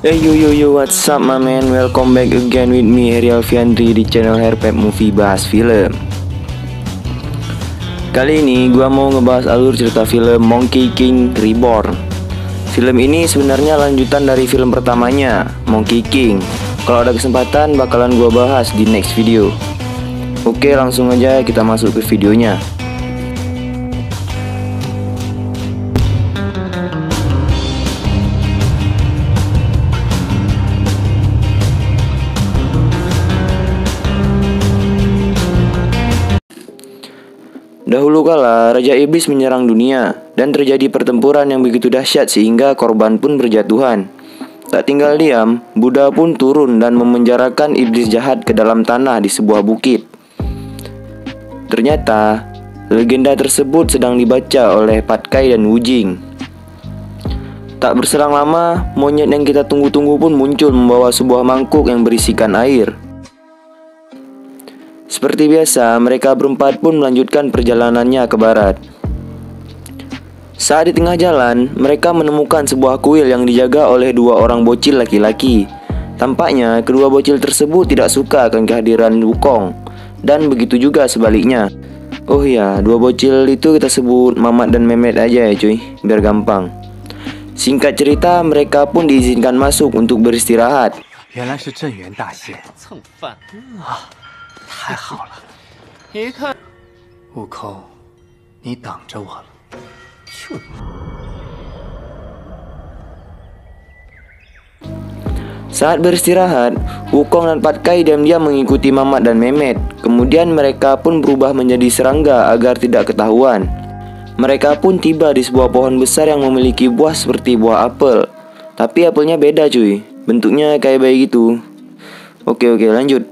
Hey yo, what's up my man? Welcome back again with me Heri Alfiandri di channel Herpep Movie bahas film. Kali ini gua mau ngebahas alur cerita film Monkey King Reborn. Film ini sebenarnya lanjutan dari film pertamanya, Monkey King. Kalau ada kesempatan bakalan gua bahas di next video. Oke, langsung aja kita masuk ke videonya. Dahulu kala, Raja Iblis menyerang dunia, dan terjadi pertempuran yang begitu dahsyat sehingga korban pun berjatuhan. Tak tinggal diam, Buddha pun turun dan memenjarakan iblis jahat ke dalam tanah di sebuah bukit. Ternyata, legenda tersebut sedang dibaca oleh Patkai dan Wujing. Tak berselang lama, monyet yang kita tunggu-tunggu pun muncul membawa sebuah mangkuk yang berisikan air. Seperti biasa, mereka berempat pun melanjutkan perjalanannya ke barat. Saat di tengah jalan, mereka menemukan sebuah kuil yang dijaga oleh dua orang bocil laki-laki. Tampaknya, kedua bocil tersebut tidak suka akan kehadiran Wukong, dan begitu juga sebaliknya. Oh ya, dua bocil itu kita sebut Mamat dan Memet aja ya cuy, biar gampang. Singkat cerita, mereka pun diizinkan masuk untuk beristirahat. 太好了！一看，悟空，你等着我了。Saat beristirahat, Wukong dan Patkai diam-diam mengikuti Mamat dan Memet. Kemudian mereka pun berubah menjadi serangga agar tidak ketahuan. Mereka pun tiba di sebuah pohon besar yang memiliki buah seperti buah apel. Tapi apelnya beda cuy, bentuknya kayak bayi gitu. Oke, lanjut.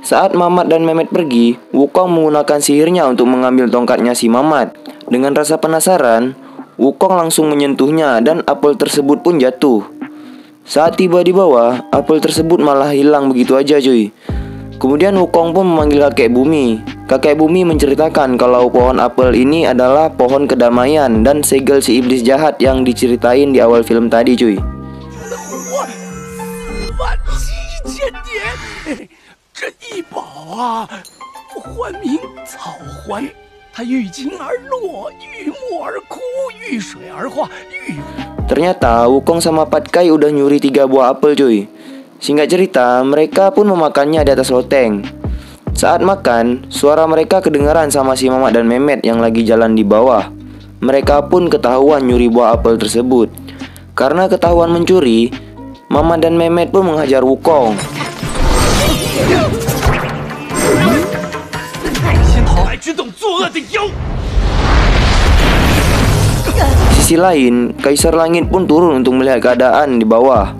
Saat Mamat dan Memet pergi, Wukong menggunakan sihirnya untuk mengambil tongkatnya si Mamat. Dengan rasa penasaran, Wukong langsung menyentuhnya dan apel tersebut pun jatuh. Saat tiba di bawah, apel tersebut malah hilang begitu aja cuy. Kemudian Wukong pun memanggil kakek bumi. Kakek bumi menceritakan kalau pohon apel ini adalah pohon kedamaian dan segel si iblis jahat yang diceritain di awal film tadi cuy. Ternyata Wukong sama Patkai udah nyuri 3 buah apel cuy. Singkat cerita, mereka pun memakannya di atas loteng. Saat makan, suara mereka kedengaran sama si Mamat dan Memet yang lagi jalan di bawah. Mereka pun ketahuan nyuri buah apel tersebut. Karena ketahuan mencuri, Mamat dan Memet pun menghajar Wukong. Sisi lain, Kaisar Langit pun turun untuk melihat keadaan di bawah.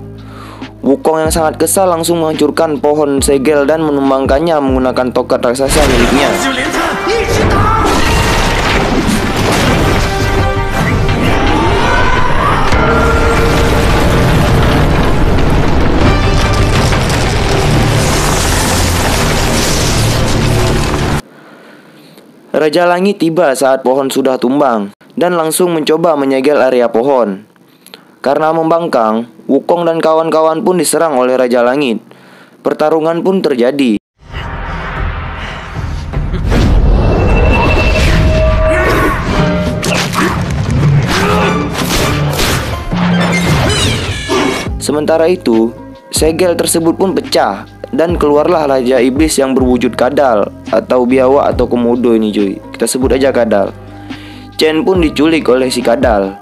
Wukong yang sangat kesal langsung menghancurkan pohon segel dan menumbangkannya menggunakan tongkat raksasa miliknya. Raja Langit tiba saat pohon sudah tumbang dan langsung mencoba menyegel area pohon. Karena membangkang, Wukong dan kawan-kawan pun diserang oleh Raja Langit. Pertarungan pun terjadi. Sementara itu, segel tersebut pun pecah dan keluarlah Raja Iblis yang berwujud kadal atau biawak atau komodo ini cuy. Kita sebut aja kadal. Chen pun diculik oleh si kadal.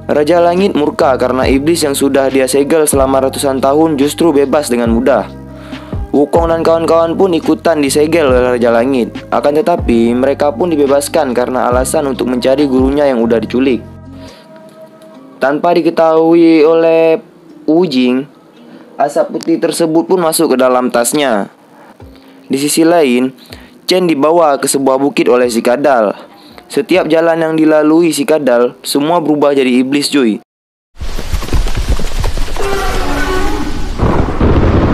Raja Langit murka karena iblis yang sudah dia segel selama ratusan tahun justru bebas dengan mudah. Wukong dan kawan-kawan pun ikutan disegel oleh Raja Langit. Akan tetapi mereka pun dibebaskan karena alasan untuk mencari gurunya yang udah diculik. Tanpa diketahui oleh Wujing, asap putih tersebut pun masuk ke dalam tasnya. Di sisi lain, Chen dibawa ke sebuah bukit oleh si kadal. Setiap jalan yang dilalui si kadal, semua berubah jadi iblis cuy.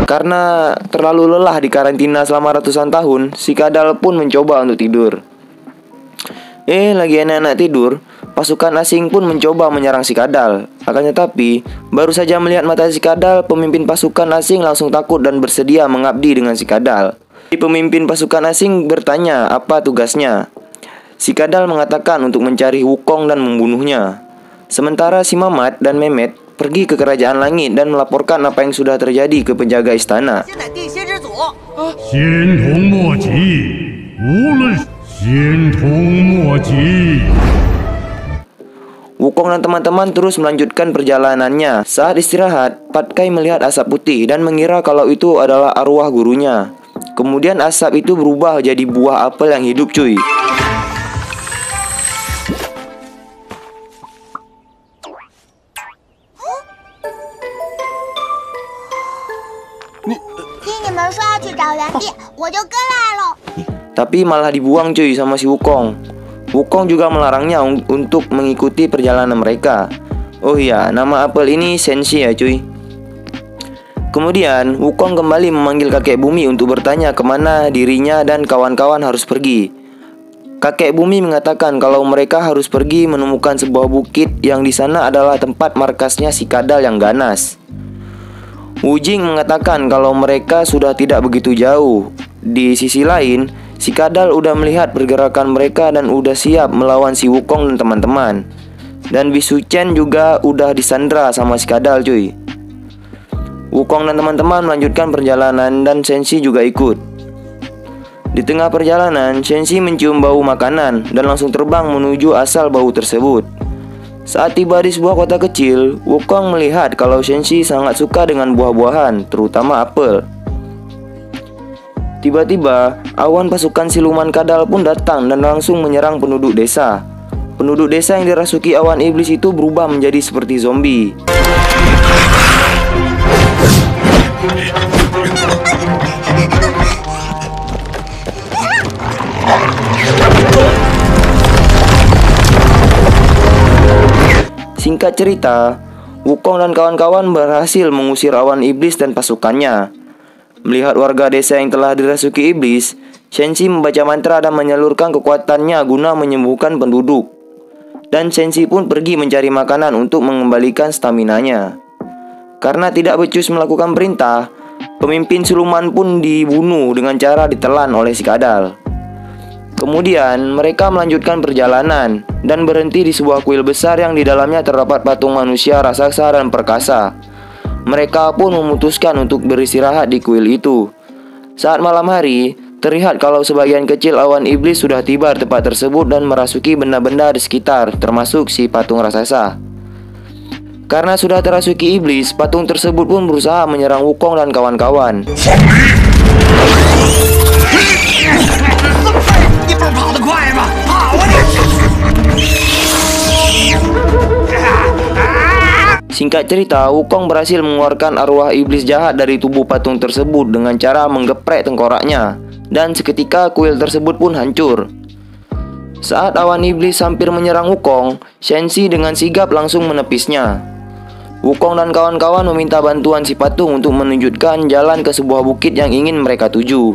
Karena terlalu lelah di karantina selama ratusan tahun, si kadal pun mencoba untuk tidur. Lagi enak-enak tidur, pasukan asing pun mencoba menyerang si Kadal. Akan tetapi, baru saja melihat mata si Kadal, pemimpin pasukan asing langsung takut dan bersedia mengabdi dengan si Kadal. Pemimpin pasukan asing bertanya apa tugasnya. Si Kadal mengatakan untuk mencari Wukong dan membunuhnya. Sementara si Mamat dan Mehmet pergi ke kerajaan langit dan melaporkan apa yang sudah terjadi ke penjaga istana. Wukong dan teman-teman terus melanjutkan perjalanannya. Saat istirahat, Patkai melihat asap putih dan mengira kalau itu adalah arwah gurunya. Kemudian asap itu berubah jadi buah apel yang hidup, cuy. Tapi malah dibuang, cuy, sama si Wukong. Wukong juga melarangnya untuk mengikuti perjalanan mereka. Oh iya, nama apel ini Senshi ya, cuy. Kemudian Wukong kembali memanggil kakek bumi untuk bertanya kemana dirinya dan kawan-kawan harus pergi. Kakek bumi mengatakan kalau mereka harus pergi menemukan sebuah bukit yang di sana adalah tempat markasnya si Kadal yang ganas. Wu Jing mengatakan kalau mereka sudah tidak begitu jauh. Di sisi lain, si Kadal udah melihat pergerakan mereka dan udah siap melawan si Wukong dan teman-teman. Dan Bisu Chen juga udah disandra sama si Kadal, cuy. Wukong dan teman-teman melanjutkan perjalanan dan Senshi juga ikut. Di tengah perjalanan, Senshi mencium bau makanan dan langsung terbang menuju asal bau tersebut. Saat tiba di sebuah kota kecil, Wukong melihat kalau Senshi sangat suka dengan buah-buahan, terutama apel. Tiba-tiba, awan pasukan siluman Kadal pun datang dan langsung menyerang penduduk desa. Penduduk desa yang dirasuki awan iblis itu berubah menjadi seperti zombie. Singkat cerita, Wukong dan kawan-kawan berhasil mengusir awan iblis dan pasukannya. Melihat warga desa yang telah dirasuki iblis, Senshi membaca mantra dan menyalurkan kekuatannya guna menyembuhkan penduduk. Dan Senshi pun pergi mencari makanan untuk mengembalikan staminanya. Karena tidak becus melakukan perintah, pemimpin siluman pun dibunuh dengan cara ditelan oleh si Kadal. Kemudian mereka melanjutkan perjalanan dan berhenti di sebuah kuil besar yang di dalamnya terdapat patung manusia raksasa dan perkasa. Mereka pun memutuskan untuk beristirahat di kuil itu. Saat malam hari, terlihat kalau sebagian kecil awan iblis sudah tiba di tempat tersebut dan merasuki benda-benda di sekitar, termasuk si patung raksasa. Karena sudah terasuki iblis, patung tersebut pun berusaha menyerang Wukong dan kawan-kawan. Singkat cerita, Wukong berhasil mengeluarkan arwah iblis jahat dari tubuh patung tersebut dengan cara menggeprek tengkoraknya. Dan seketika kuil tersebut pun hancur. Saat awan iblis hampir menyerang Wukong, Senshi dengan sigap langsung menepisnya. Wukong dan kawan-kawan meminta bantuan si patung untuk menunjukkan jalan ke sebuah bukit yang ingin mereka tuju.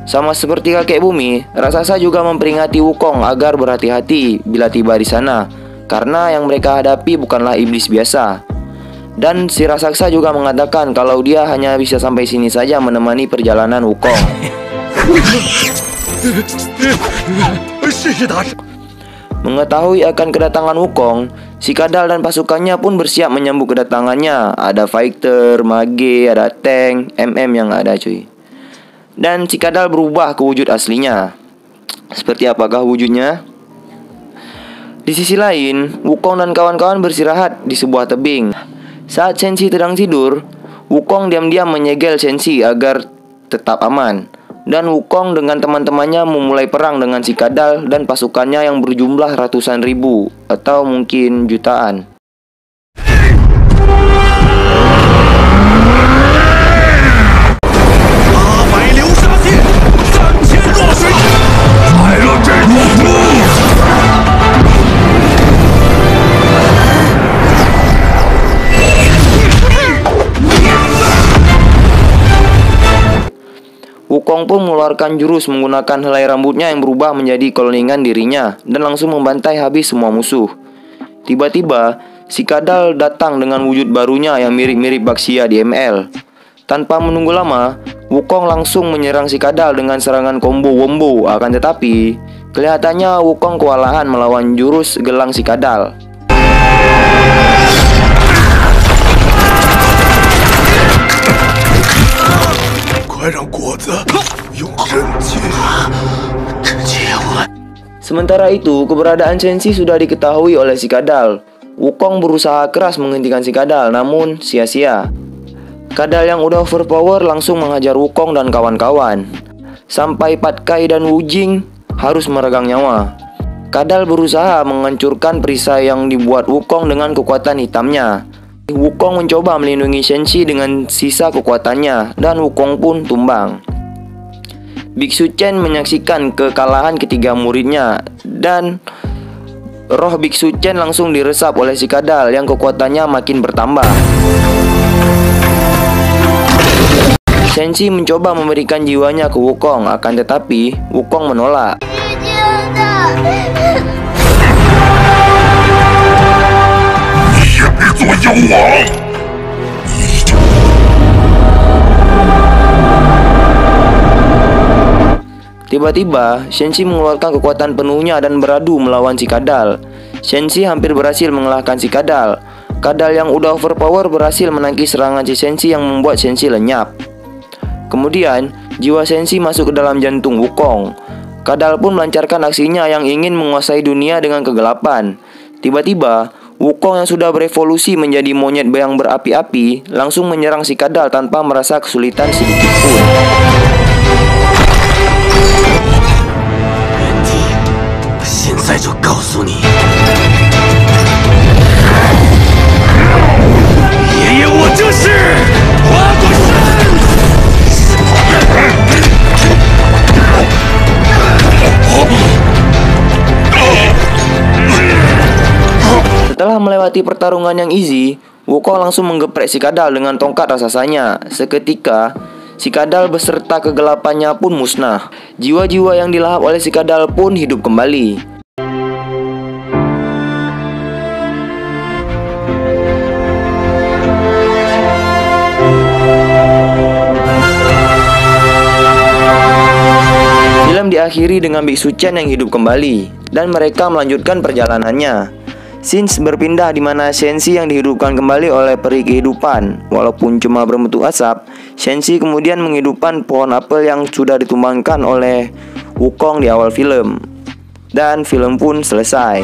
Sama seperti kakek bumi, raksasa juga memperingati Wukong agar berhati-hati bila tiba di sana, karena yang mereka hadapi bukanlah iblis biasa. Dan si raksasa juga mengatakan kalau dia hanya bisa sampai sini saja menemani perjalanan Wukong. Mengetahui akan kedatangan Wukong, si Kadal dan pasukannya pun bersiap menyambut kedatangannya. Ada fighter, mage, ada tank, yang ada, cuy. Dan si Kadal berubah ke wujud aslinya. Seperti apakah wujudnya? Di sisi lain, Wukong dan kawan-kawan bersirahat di sebuah tebing. Saat Senshi sedang tidur, Wukong diam-diam menyegel Senshi agar tetap aman. Dan Wukong dengan teman-temannya memulai perang dengan si Kadal dan pasukannya yang berjumlah ratusan ribu atau mungkin jutaan. Wukong pun mengeluarkan jurus menggunakan helai rambutnya yang berubah menjadi kelingan dirinya dan langsung membantai habis semua musuh. Tiba-tiba, si Kadal datang dengan wujud barunya yang mirip-mirip Baxia di ML. Tanpa menunggu lama, Wukong langsung menyerang si Kadal dengan serangan combo wombo. Akan tetapi, kelihatannya Wukong kewalahan melawan jurus gelang si Kadal. Sementara itu, keberadaan Shenxi sudah diketahui oleh si Kadal. Wukong berusaha keras menghentikan si Kadal, namun sia-sia. Kadal yang udah overpower langsung menghajar Wukong dan kawan-kawan. Sampai Patkai dan Wujing harus meregang nyawa. Kadal berusaha menghancurkan perisai yang dibuat Wukong dengan kekuatan hitamnya. Wukong mencoba melindungi Shenxi dengan sisa kekuatannya, dan Wukong pun tumbang. Biksu Chen menyaksikan kekalahan ketiga muridnya, dan roh Biksu Chen langsung diresap oleh si Kadal yang kekuatannya makin bertambah. Shenxi mencoba memberikan jiwanya ke Wukong, akan tetapi Wukong menolak. Tiba-tiba, Shenxi mengeluarkan kekuatan penuhnya dan beradu melawan si Kadal. Shenxi hampir berhasil mengalahkan si Kadal. Kadal yang udah overpower berhasil menangkis serangan si Shenxi yang membuat Shenxi lenyap. Kemudian, jiwa Shenxi masuk ke dalam jantung Wukong. Kadal pun melancarkan aksinya yang ingin menguasai dunia dengan kegelapan. Tiba-tiba, Wukong yang sudah berevolusi menjadi monyet yang berapi-api langsung menyerang si Kadal tanpa merasa kesulitan sedikit pun. Setelah melewati pertarungan yang easy, Wukong langsung menggeprek si Kadal dengan tongkat raksasanya. Seketika, si Kadal beserta kegelapannya pun musnah. Jiwa-jiwa yang dilahap oleh si Kadal pun hidup kembali. Film diakhiri dengan Biksu Chen yang hidup kembali, dan mereka melanjutkan perjalanannya. Scenes berpindah di mana Shenxi yang dihidupkan kembali oleh peri kehidupan. Walaupun cuma berbentuk asap, Shenxi kemudian menghidupkan pohon apel yang sudah ditumbangkan oleh Wukong di awal film. Dan film pun selesai.